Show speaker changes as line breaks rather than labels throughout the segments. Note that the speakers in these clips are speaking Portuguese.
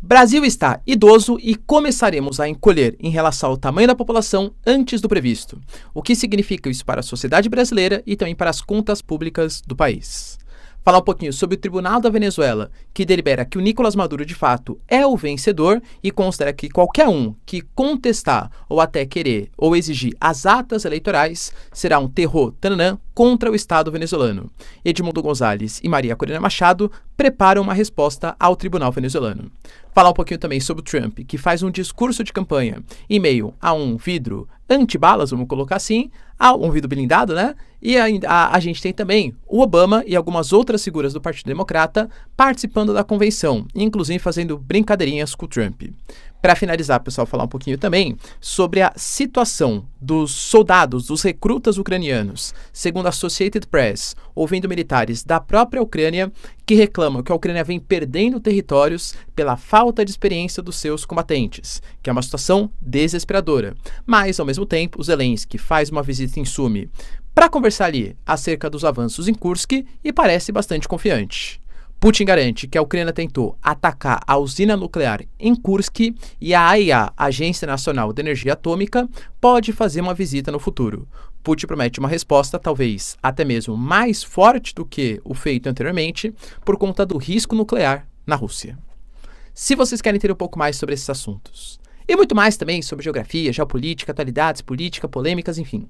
Brasil está idoso e começaremos a encolher em relação ao tamanho da população antes do previsto. O que significa isso para a sociedade brasileira e também para as contas públicas do país? Falar um pouquinho sobre o Tribunal da Venezuela, que delibera que o Nicolás Maduro de fato é o vencedor e considera que qualquer um que contestar ou até querer ou exigir as atas eleitorais será um terror tananã contra o Estado venezuelano. Edmundo Gonzalez e Maria Corina Machado preparam uma resposta ao Tribunal venezuelano. Falar um pouquinho também sobre o Trump, que faz um discurso de campanha em meio a um vidro antibalas, vamos colocar assim, a um vidro blindado, né? E a gente tem também o Obama e algumas outras figuras do Partido Democrata participando da convenção, inclusive fazendo brincadeirinhas com o Trump. Para finalizar, pessoal, falar um pouquinho também sobre a situação dos soldados, dos recrutas ucranianos. Segundo a Associated Press, ouvindo militares da própria Ucrânia que reclamam que a Ucrânia vem perdendo territórios pela falta de experiência dos seus combatentes, que é uma situação desesperadora. Mas, ao mesmo tempo, o Zelensky faz uma visita em Sumi para conversar ali acerca dos avanços em Kursk e parece bastante confiante. Putin garante que a Ucrânia tentou atacar a usina nuclear em Kursk e a AIA, Agência Nacional de Energia Atômica, pode fazer uma visita no futuro. Putin promete uma resposta talvez até mesmo mais forte do que o feito anteriormente por conta do risco nuclear na Rússia. Se vocês querem ter um pouco mais sobre esses assuntos e muito mais também sobre geografia, geopolítica, atualidades, política, polêmicas, enfim,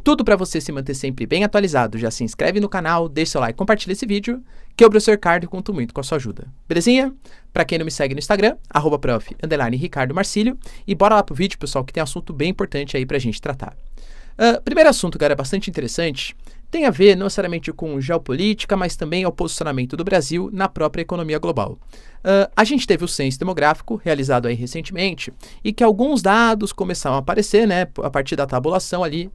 tudo para você se manter sempre bem atualizado, já se inscreve no canal, deixa seu like, compartilha esse vídeo, que eu, professor Ricardo, conto muito com a sua ajuda. Belezinha? Para quem não me segue no Instagram, @prof_Ricardo Marcílio, e bora lá pro vídeo, pessoal, que tem um assunto bem importante aí pra gente tratar. Primeiro assunto, cara, bastante interessante, tem a ver não necessariamente com geopolítica, mas também ao posicionamento do Brasil na própria economia global. A gente teve o censo demográfico realizado aí recentemente e que alguns dados começaram a aparecer, né, a partir da tabulação ali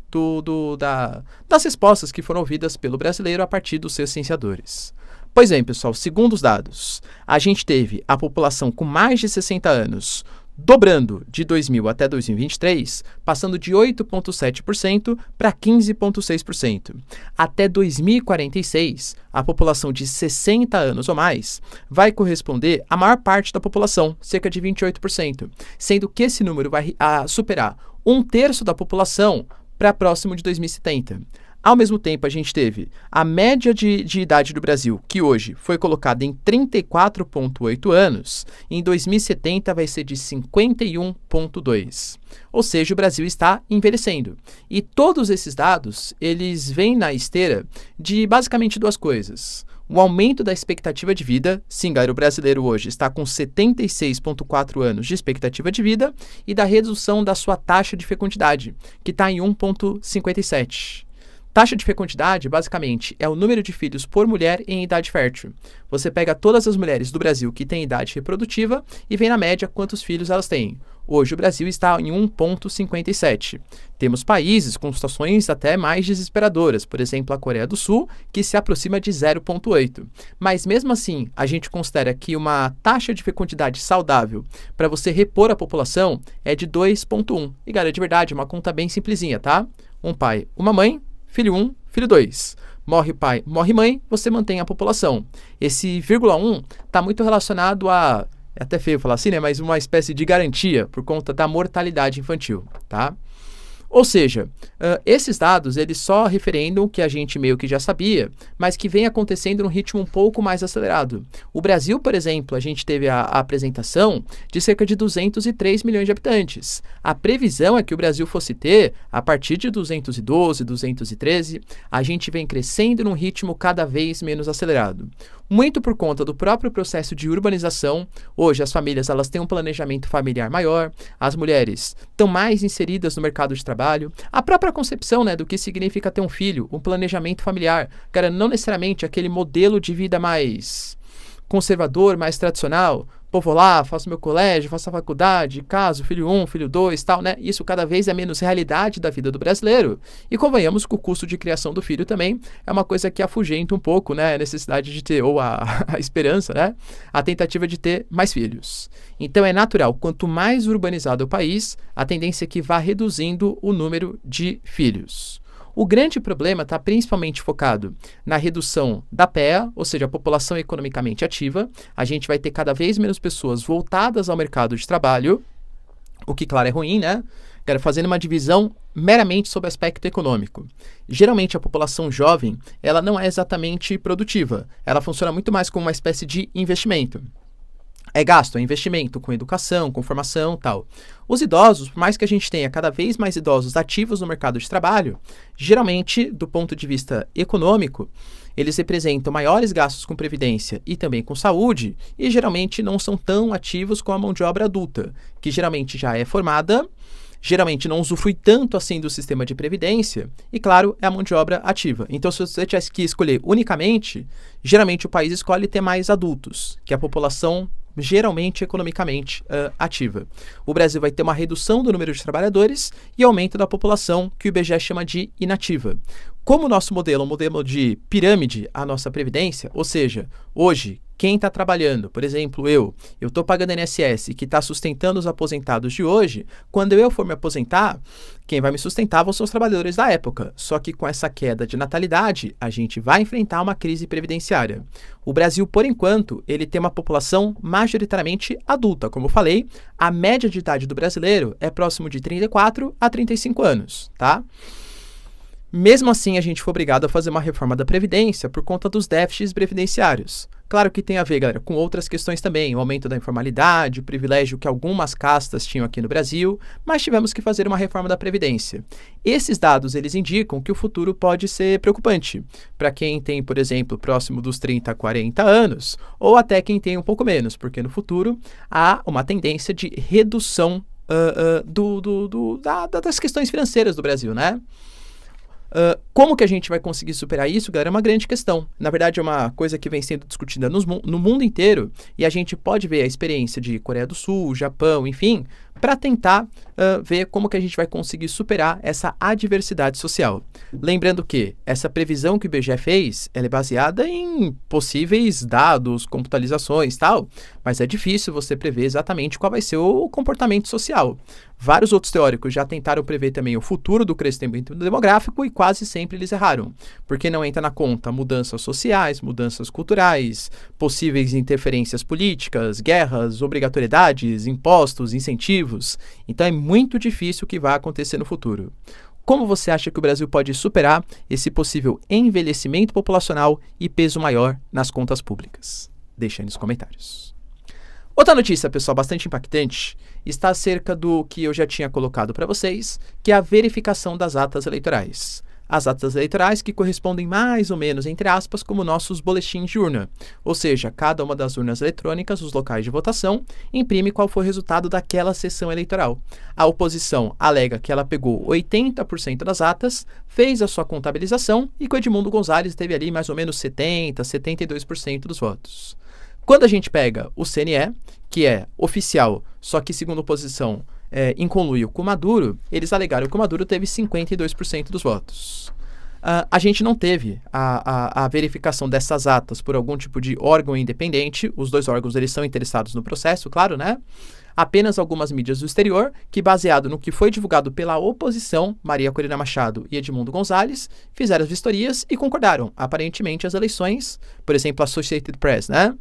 das respostas que foram ouvidas pelo brasileiro a partir dos seus censeadores. Pois bem, pessoal, segundo os dados, a gente teve a população com mais de 60 anos dobrando de 2000 até 2023, passando de 8,7% para 15,6%. Até 2046, a população de 60 anos ou mais vai corresponder à maior parte da população, cerca de 28%, sendo que esse número vai superar 1/3 da população para próximo de 2070. Ao mesmo tempo, a gente teve a média de idade do Brasil, que hoje foi colocada em 34,8 anos, e em 2070 vai ser de 51,2. Ou seja, o Brasil está envelhecendo. E todos esses dados, eles vêm na esteira de basicamente duas coisas. O aumento da expectativa de vida, sim, galera, o brasileiro hoje está com 76,4 anos de expectativa de vida, e da redução da sua taxa de fecundidade, que está em 1,57. Taxa de fecundidade, basicamente, é o número de filhos por mulher em idade fértil. Você pega todas as mulheres do Brasil que têm idade reprodutiva e vê na média quantos filhos elas têm. Hoje o Brasil está em 1,57. Temos países com situações até mais desesperadoras, por exemplo, a Coreia do Sul, que se aproxima de 0,8. Mas mesmo assim, a gente considera que uma taxa de fecundidade saudável para você repor a população é de 2,1. E, galera, de verdade, uma conta bem simplesinha, tá? Um pai, uma mãe, filho 1, filho 2. Morre pai, morre mãe, você mantém a população. Esse 0,1 está muito relacionado a, é até feio falar assim, né? Mas uma espécie de garantia por conta da mortalidade infantil, tá? Ou seja, esses dados, eles só referendam o que a gente meio que já sabia, mas que vem acontecendo num ritmo um pouco mais acelerado. O Brasil, por exemplo, a gente teve a apresentação de cerca de 203 milhões de habitantes. A previsão é que o Brasil fosse ter, a partir de 212, 213, a gente vem crescendo num ritmo cada vez menos acelerado. Muito por conta do próprio processo de urbanização. Hoje as famílias, elas têm um planejamento familiar maior, as mulheres estão mais inseridas no mercado de trabalho, a própria concepção, né, do que significa ter um filho, um planejamento familiar, cara, não necessariamente aquele modelo de vida mais conservador, mais tradicional. Pô, vou lá, faço meu colégio, faço a faculdade, caso, filho 1, filho 2, tal, né? Isso cada vez é menos realidade da vida do brasileiro. E convenhamos que o custo de criação do filho também é uma coisa que afugenta um pouco, né? A necessidade de ter, ou a esperança, né? A tentativa de ter mais filhos. Então é natural, quanto mais urbanizado o país, a tendência é que vá reduzindo o número de filhos. O grande problema está principalmente focado na redução da PEA, ou seja, a população economicamente ativa. A gente vai ter cada vez menos pessoas voltadas ao mercado de trabalho, o que, claro, é ruim, né? Fazendo uma divisão meramente sobre o aspecto econômico. Geralmente, a população jovem, ela não é exatamente produtiva. Ela funciona muito mais como uma espécie de investimento. É gasto, é investimento com educação, com formação e tal. Os idosos, por mais que a gente tenha cada vez mais idosos ativos no mercado de trabalho, geralmente, do ponto de vista econômico, eles representam maiores gastos com previdência e também com saúde, e geralmente não são tão ativos com a mão de obra adulta, que geralmente já é formada, geralmente não usufrui tanto assim do sistema de previdência, e claro, é a mão de obra ativa. Então, se você tivesse que escolher unicamente, geralmente o país escolhe ter mais adultos, que é a população geralmente economicamente ativa. O Brasil vai ter uma redução do número de trabalhadores e aumento da população, que o IBGE chama de inativa. Como o nosso modelo é um modelo de pirâmide, a nossa previdência, ou seja, hoje, quem está trabalhando, por exemplo, eu estou pagando INSS, que está sustentando os aposentados de hoje, quando eu for me aposentar, quem vai me sustentar vão ser os trabalhadores da época. Só que com essa queda de natalidade, a gente vai enfrentar uma crise previdenciária. O Brasil, por enquanto, ele tem uma população majoritariamente adulta. Como eu falei, a média de idade do brasileiro é próximo de 34 a 35 anos, tá? Mesmo assim, a gente foi obrigado a fazer uma reforma da Previdência por conta dos déficits previdenciários. Claro que tem a ver, galera, com outras questões também, o aumento da informalidade, o privilégio que algumas castas tinham aqui no Brasil, mas tivemos que fazer uma reforma da Previdência. Esses dados, eles indicam que o futuro pode ser preocupante para quem tem, por exemplo, próximo dos 30 a 40 anos, ou até quem tem um pouco menos, porque no futuro há uma tendência de redução das questões financeiras do Brasil, né? Como que a gente vai conseguir superar isso, galera, é uma grande questão. Na verdade, é uma coisa que vem sendo discutida no mundo inteiro, e a gente pode ver a experiência de Coreia do Sul, Japão, enfim, para tentar ver como que a gente vai conseguir superar essa adversidade social. Lembrando que essa previsão que o IBGE fez, ela é baseada em possíveis dados, computabilizações e tal, mas é difícil você prever exatamente qual vai ser o comportamento social. Vários outros teóricos já tentaram prever também o futuro do crescimento demográfico e quase sempre eles erraram, porque não entra na conta mudanças sociais, mudanças culturais, possíveis interferências políticas, guerras, obrigatoriedades, impostos, incentivos. Então é muito difícil o que vai acontecer no futuro. Como você acha que o Brasil pode superar esse possível envelhecimento populacional e peso maior nas contas públicas? Deixa aí nos comentários. Outra notícia, pessoal, bastante impactante, está acerca do que eu já tinha colocado para vocês, que é a verificação das atas eleitorais. As atas eleitorais que correspondem mais ou menos, entre aspas, como nossos boletins de urna. Ou seja, cada uma das urnas eletrônicas, os locais de votação, imprime qual foi o resultado daquela sessão eleitoral. A oposição alega que ela pegou 80% das atas, fez a sua contabilização e que o Edmundo Gonzalez teve ali mais ou menos 70%, 72% dos votos. Quando a gente pega o CNE, que é oficial, só que segundo a oposição em conluio com o Maduro, eles alegaram que o Maduro teve 52% dos votos. A gente não teve a verificação dessas atas por algum tipo de órgão independente, os dois órgãos eles são interessados no processo, claro, né? Apenas algumas mídias do exterior, que baseado no que foi divulgado pela oposição, Maria Corina Machado e Edmundo Gonzalez, fizeram as vistorias e concordaram. Aparentemente, as eleições, por exemplo, a Associated Press, né?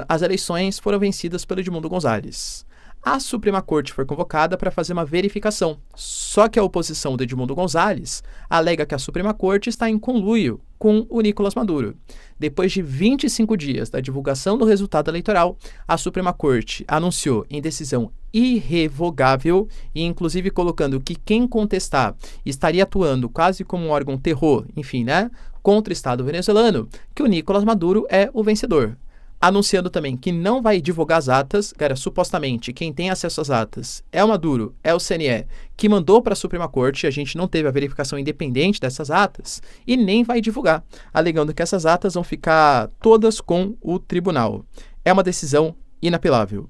As eleições foram vencidas pelo Edmundo Gonzalez. A Suprema Corte foi convocada para fazer uma verificação, só que a oposição do Edmundo Gonzalez alega que a Suprema Corte está em conluio com o Nicolás Maduro. Depois de 25 dias da divulgação do resultado eleitoral, a Suprema Corte anunciou em decisão irrevogável e inclusive colocando que quem contestar estaria atuando quase como um órgão terror, enfim, né, contra o Estado venezuelano, que o Nicolás Maduro é o vencedor. Anunciando também que não vai divulgar as atas, cara, supostamente quem tem acesso às atas é o Maduro, é o CNE, que mandou para a Suprema Corte, a gente não teve a verificação independente dessas atas, e nem vai divulgar, alegando que essas atas vão ficar todas com o tribunal. É uma decisão inapelável.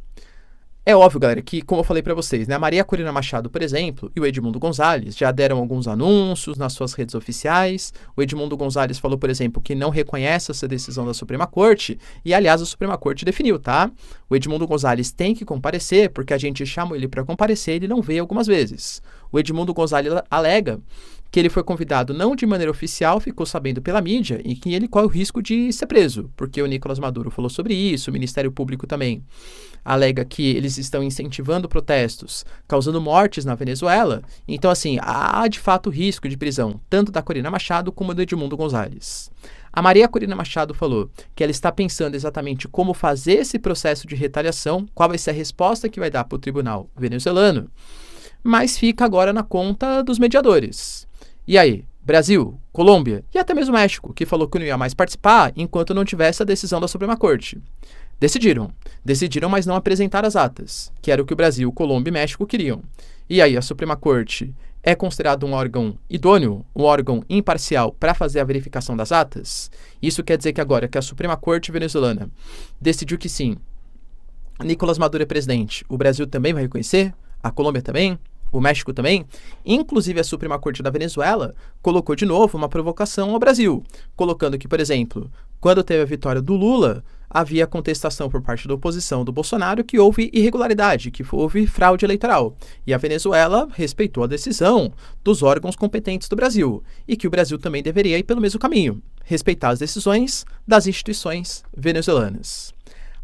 É óbvio, galera, que, como eu falei para vocês, né, a Maria Corina Machado, por exemplo, e o Edmundo Gonzalez já deram alguns anúncios nas suas redes oficiais. O Edmundo Gonzalez falou, por exemplo, que não reconhece essa decisão da Suprema Corte, e, aliás, a Suprema Corte definiu, tá? O Edmundo Gonzalez tem que comparecer, porque a gente chama ele para comparecer e ele não veio algumas vezes. O Edmundo Gonzalez alega que ele foi convidado não de maneira oficial, ficou sabendo pela mídia e que ele corre o risco de ser preso, porque o Nicolás Maduro falou sobre isso, o Ministério Público também alega que eles estão incentivando protestos, causando mortes na Venezuela. Então, assim, há de fato risco de prisão, tanto da Corina Machado como do Edmundo Gonzalez. A Maria Corina Machado falou que ela está pensando exatamente como fazer esse processo de retaliação, qual vai ser a resposta que vai dar para o tribunal venezuelano, mas fica agora na conta dos mediadores. E aí, Brasil, Colômbia e até mesmo México, que falou que não ia mais participar enquanto não tivesse a decisão da Suprema Corte. Decidiram, mas não apresentaram as atas, que era o que o Brasil, Colômbia e México queriam. E aí, a Suprema Corte é considerado um órgão idôneo, um órgão imparcial para fazer a verificação das atas? Isso quer dizer que agora que a Suprema Corte venezuelana decidiu que sim, Nicolás Maduro é presidente, o Brasil também vai reconhecer? A Colômbia também? O México também? Inclusive a Suprema Corte da Venezuela colocou de novo uma provocação ao Brasil, colocando que, por exemplo, quando teve a vitória do Lula, havia contestação por parte da oposição do Bolsonaro que houve irregularidade, que houve fraude eleitoral. E a Venezuela respeitou a decisão dos órgãos competentes do Brasil e que o Brasil também deveria ir pelo mesmo caminho, respeitar as decisões das instituições venezuelanas.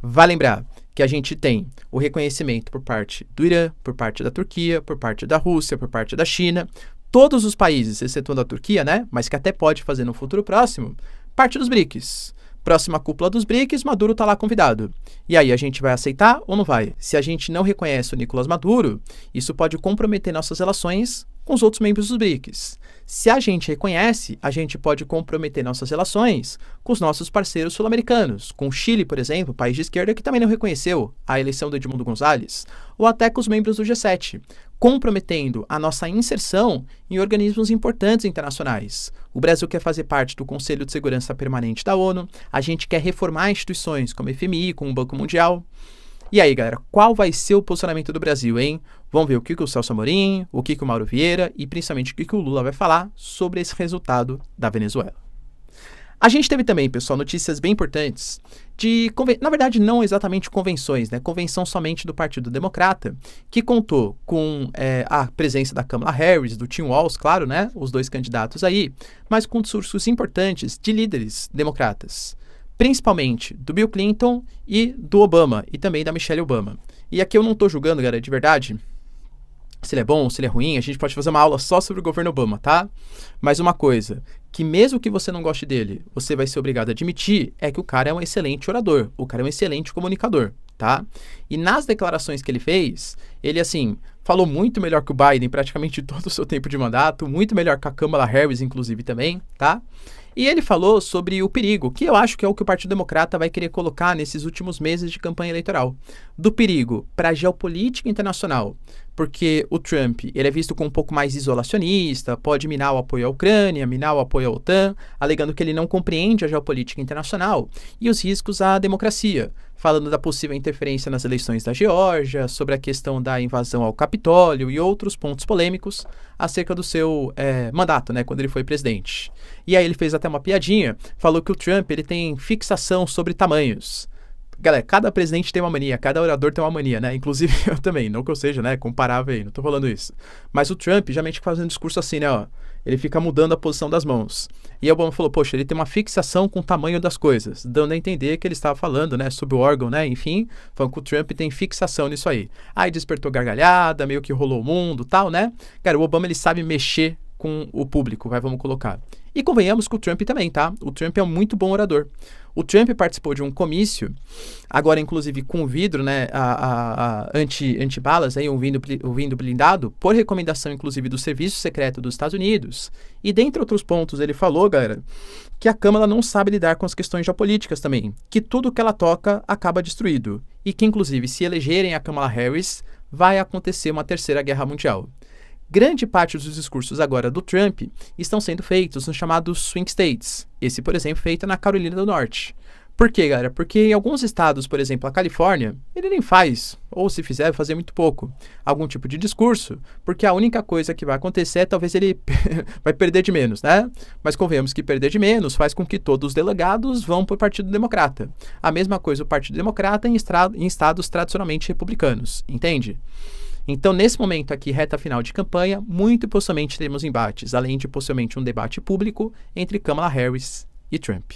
Vale lembrar que a gente tem o reconhecimento por parte do Irã, por parte da Turquia, por parte da Rússia, por parte da China, todos os países, excetuando a Turquia, né, mas que até pode fazer no futuro próximo, parte dos BRICS. Próxima cúpula dos BRICS, Maduro está lá convidado. E aí, a gente vai aceitar ou não vai? Se a gente não reconhece o Nicolás Maduro, isso pode comprometer nossas relações com os outros membros dos BRICS. Se a gente reconhece, a gente pode comprometer nossas relações com os nossos parceiros sul-americanos, com o Chile, por exemplo, país de esquerda que também não reconheceu a eleição do Edmundo Gonzalez, ou até com os membros do G7, comprometendo a nossa inserção em organismos importantes internacionais. O Brasil quer fazer parte do Conselho de Segurança Permanente da ONU, a gente quer reformar instituições como o FMI, como o Banco Mundial. E aí, galera, qual vai ser o posicionamento do Brasil, hein? Vamos ver o que o Celso Amorim, o que o Mauro Vieira e principalmente o que o Lula vai falar sobre esse resultado da Venezuela. A gente teve também, pessoal, notícias bem importantes de, na verdade, não exatamente convenções, né? Convenção somente do Partido Democrata, que contou com a presença da Kamala Harris, do Tim Walz, claro, né? Os dois candidatos aí, mas com discursos importantes de líderes democratas, principalmente do Bill Clinton e do Obama, e também da Michelle Obama. E aqui eu não tô julgando, galera, de verdade, se ele é bom, se ele é ruim, a gente pode fazer uma aula só sobre o governo Obama, tá? Mas uma coisa, que mesmo que você não goste dele, você vai ser obrigado a admitir, é que o cara é um excelente orador, o cara é um excelente comunicador, tá? E nas declarações que ele fez, ele, assim, falou muito melhor que o Biden praticamente todo o seu tempo de mandato, muito melhor que a Kamala Harris, inclusive, também, tá? E ele falou sobre o perigo, que eu acho que é o que o Partido Democrata vai querer colocar nesses últimos meses de campanha eleitoral, do perigo para a geopolítica internacional, porque o Trump ele é visto como um pouco mais isolacionista, pode minar o apoio à Ucrânia, minar o apoio à OTAN, alegando que ele não compreende a geopolítica internacional e os riscos à democracia, falando da possível interferência nas eleições da Geórgia, sobre a questão da invasão ao Capitólio e outros pontos polêmicos acerca do seu mandato, né, quando ele foi presidente. E aí ele fez até uma piadinha, falou que o Trump ele tem fixação sobre tamanhos. Galera, cada presidente tem uma mania, cada orador tem uma mania, né? Inclusive eu também, não que eu seja, né, comparável aí, não tô falando isso. Mas o Trump, geralmente faz um discurso assim, né, ó, ele fica mudando a posição das mãos. E o Obama falou, poxa, ele tem uma fixação com o tamanho das coisas, dando a entender que ele estava falando, né, sobre o órgão, né, enfim, falando que o Trump tem fixação nisso aí. Aí despertou gargalhada, meio que rolou o mundo, tal, né? Cara, o Obama, ele sabe mexer com o público, vamos colocar. E convenhamos com o Trump também, tá? O Trump é um muito bom orador. O Trump participou de um comício, agora inclusive com vidro, né, anti-balas, aí, um vidro blindado, por recomendação inclusive do Serviço Secreto dos Estados Unidos. E dentre outros pontos ele falou, galera, que a Câmara não sabe lidar com as questões geopolíticas também, que tudo que ela toca acaba destruído. E que inclusive se elegerem a Kamala Harris, vai acontecer uma terceira guerra mundial. Grande parte dos discursos agora do Trump estão sendo feitos nos chamados swing states. Esse, por exemplo, feito na Carolina do Norte. Por quê, galera? Porque em alguns estados, por exemplo, a Califórnia, ele nem faz, ou se fizer, vai fazer muito pouco, algum tipo de discurso, porque a única coisa que vai acontecer é talvez ele vai perder de menos, né? Mas convenhamos que perder de menos faz com que todos os delegados vão para o Partido Democrata. A mesma coisa o Partido Democrata em estados tradicionalmente republicanos, entende? Então, nesse momento aqui, reta final de campanha, muito possivelmente teremos embates, além de possivelmente um debate público entre Kamala Harris e Trump.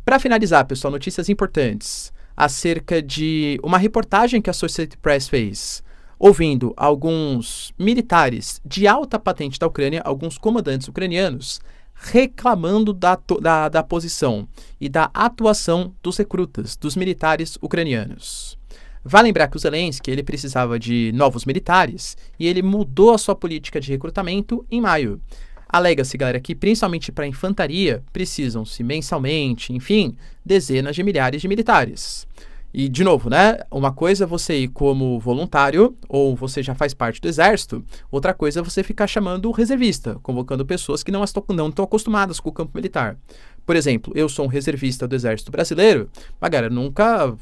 Para finalizar, pessoal, notícias importantes acerca de uma reportagem que a Associated Press fez, ouvindo alguns militares de alta patente da Ucrânia, alguns comandantes ucranianos, reclamando da posição e da atuação dos recrutas, dos militares ucranianos. Vale lembrar que o Zelensky ele precisava de novos militares e ele mudou a sua política de recrutamento em maio. Alega-se, galera, que principalmente para a infantaria precisam-se mensalmente, enfim, dezenas de milhares de militares. E, de novo, né? Uma coisa é você ir como voluntário, ou você já faz parte do exército, outra coisa é você ficar chamando reservista, convocando pessoas que não estão acostumadas com o campo militar. Por exemplo, eu sou um reservista do Exército Brasileiro, mas, galera, nunca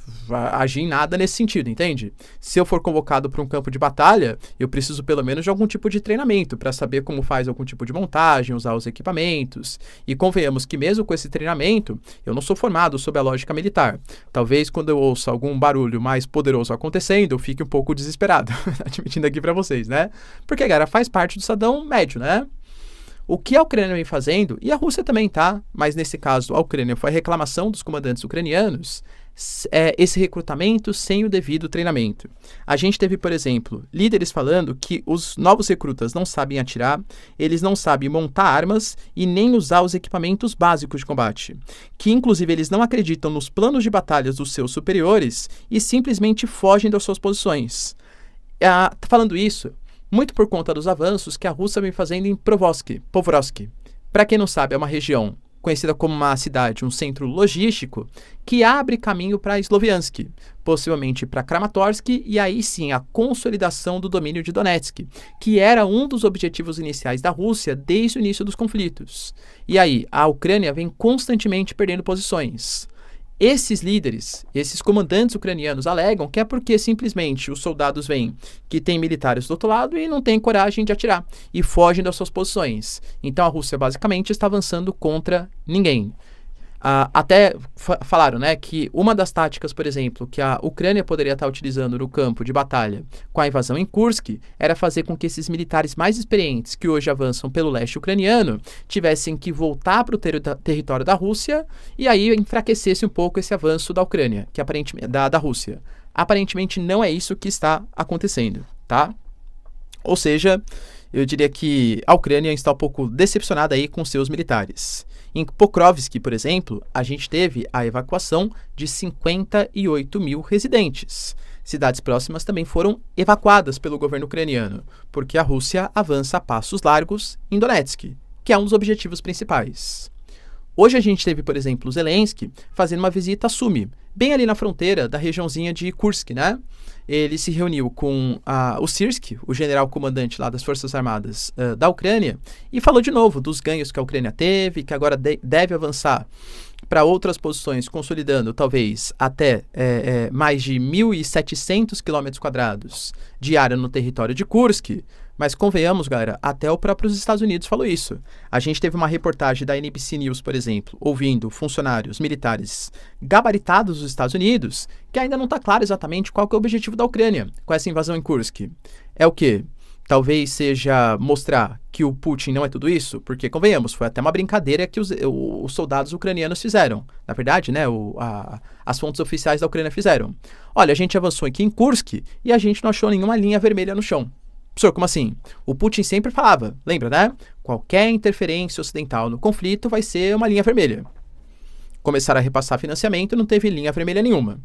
agi em nada nesse sentido, entende? Se eu for convocado para um campo de batalha, eu preciso pelo menos de algum tipo de treinamento para saber como faz algum tipo de montagem, usar os equipamentos. E convenhamos que mesmo com esse treinamento, eu não sou formado sob a lógica militar. Talvez quando eu ouça algum barulho mais poderoso acontecendo, eu fique um pouco desesperado, admitindo aqui para vocês, né? Porque, galera, faz parte do cidadão médio, né? O que a Ucrânia vem fazendo, e a Rússia também, tá? Mas nesse caso, a Ucrânia foi a reclamação dos comandantes ucranianos, esse recrutamento sem o devido treinamento. A gente teve, por exemplo, líderes falando que os novos recrutas não sabem atirar, eles não sabem montar armas e nem usar os equipamentos básicos de combate. Que, inclusive, eles não acreditam nos planos de batalhas dos seus superiores e simplesmente fogem das suas posições. Falando isso, muito por conta dos avanços que a Rússia vem fazendo em Pokrovsk. Para quem não sabe, é uma região conhecida como uma cidade, um centro logístico, que abre caminho para Sloviansk, possivelmente para Kramatorsk, e aí sim a consolidação do domínio de Donetsk, que era um dos objetivos iniciais da Rússia desde o início dos conflitos. E aí, a Ucrânia vem constantemente perdendo posições. Esses líderes, esses comandantes ucranianos alegam que é porque simplesmente os soldados veem que tem militares do outro lado e não têm coragem de atirar e fogem das suas posições. Então a Rússia basicamente está avançando contra ninguém. Até falaram, né, que uma das táticas, por exemplo, que a Ucrânia poderia estar utilizando no campo de batalha com a invasão em Kursk era fazer com que esses militares mais experientes que hoje avançam pelo leste ucraniano tivessem que voltar para o território da Rússia e aí enfraquecesse um pouco esse avanço da Ucrânia, que aparentemente da Rússia. Aparentemente não é isso que está acontecendo, tá? Ou seja, eu diria que a Ucrânia está um pouco decepcionada aí com seus militares. Em Pokrovsk, por exemplo, a gente teve a evacuação de 58 mil residentes. Cidades próximas também foram evacuadas pelo governo ucraniano, porque a Rússia avança a passos largos em Donetsk, que é um dos objetivos principais. Hoje a gente teve, por exemplo, o Zelensky fazendo uma visita a Sumy, bem ali na fronteira da regiãozinha de Kursk, né? Ele se reuniu com o Syrskyi, o general comandante lá das Forças Armadas da Ucrânia, e falou de novo dos ganhos que a Ucrânia teve, que agora deve avançar para outras posições, consolidando talvez até mais de 1.700 km² de área no território de Kursk. Mas convenhamos, galera, até o próprio Estados Unidos falou isso. A gente teve uma reportagem da NBC News, por exemplo, ouvindo funcionários militares gabaritados dos Estados Unidos, que ainda não está claro exatamente qual que é o objetivo da Ucrânia com essa invasão em Kursk. É o quê? Talvez seja mostrar que o Putin não é tudo isso, porque, convenhamos, foi até uma brincadeira que os soldados ucranianos fizeram. Na verdade, né, as fontes oficiais da Ucrânia fizeram. Olha, a gente avançou aqui em Kursk e a gente não achou nenhuma linha vermelha no chão. Professor, como assim? O Putin sempre falava, lembra, né? Qualquer interferência ocidental no conflito vai ser uma linha vermelha. Começaram a repassar financiamento e não teve linha vermelha nenhuma.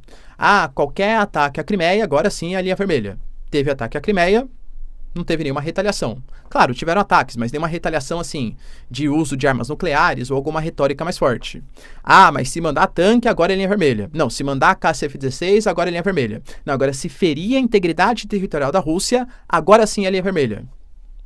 Qualquer ataque à Crimeia, agora sim é a linha vermelha. Teve ataque à Crimeia, não teve nenhuma retaliação. Claro, tiveram ataques, mas nenhuma retaliação assim, de uso de armas nucleares ou alguma retórica mais forte. Mas se mandar tanque, agora é linha vermelha. Não, se mandar caça F-16, agora é linha vermelha. Não, agora se ferir a integridade territorial da Rússia, agora sim é linha vermelha.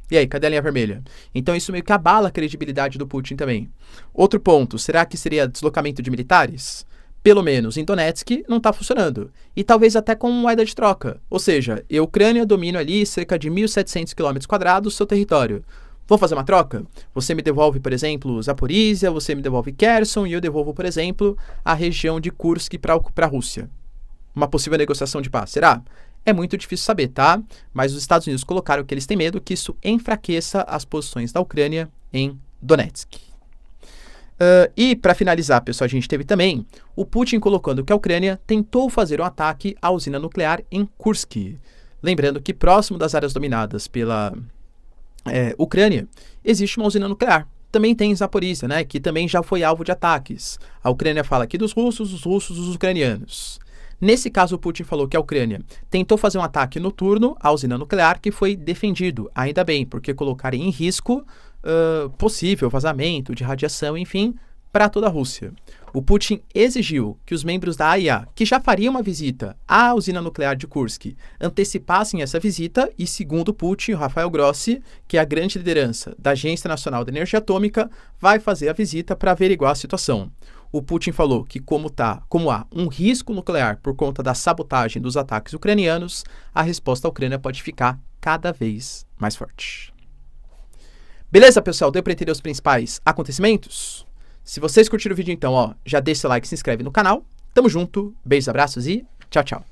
E aí, cadê a linha vermelha? Então isso meio que abala a credibilidade do Putin também. Outro ponto, será que seria deslocamento de militares? Pelo menos em Donetsk, não está funcionando. E talvez até com moeda de troca. Ou seja, a Ucrânia domina ali cerca de 1.700 km² do seu território. Vou fazer uma troca? Você me devolve, por exemplo, Zaporizhia, você me devolve Kherson e eu devolvo, por exemplo, a região de Kursk para a Rússia. Uma possível negociação de paz, será? É muito difícil saber, tá? Mas os Estados Unidos colocaram que eles têm medo que isso enfraqueça as posições da Ucrânia em Donetsk. E para finalizar, pessoal, a gente teve também o Putin colocando que a Ucrânia tentou fazer um ataque à usina nuclear em Kursk. Lembrando que próximo das áreas dominadas pela Ucrânia existe uma usina nuclear. Também tem Zaporizhia, né, que também já foi alvo de ataques. A Ucrânia fala aqui dos russos, os russos dos ucranianos. Nesse caso, o Putin falou que a Ucrânia tentou fazer um ataque noturno à usina nuclear que foi defendido, ainda bem, porque colocaria em risco possível vazamento de radiação, enfim, para toda a Rússia. O Putin exigiu que os membros da AIA, que já fariam uma visita à usina nuclear de Kursk, antecipassem essa visita e, segundo Putin, o Rafael Grossi, que é a grande liderança da Agência Nacional de Energia Atômica, vai fazer a visita para averiguar a situação. O Putin falou que como há um risco nuclear por conta da sabotagem dos ataques ucranianos, a resposta à Ucrânia pode ficar cada vez mais forte. Beleza, pessoal? Deu para entender os principais acontecimentos? Se vocês curtiram o vídeo, então, já deixa o like e se inscreve no canal. Tamo junto, beijos, abraços e tchau, tchau.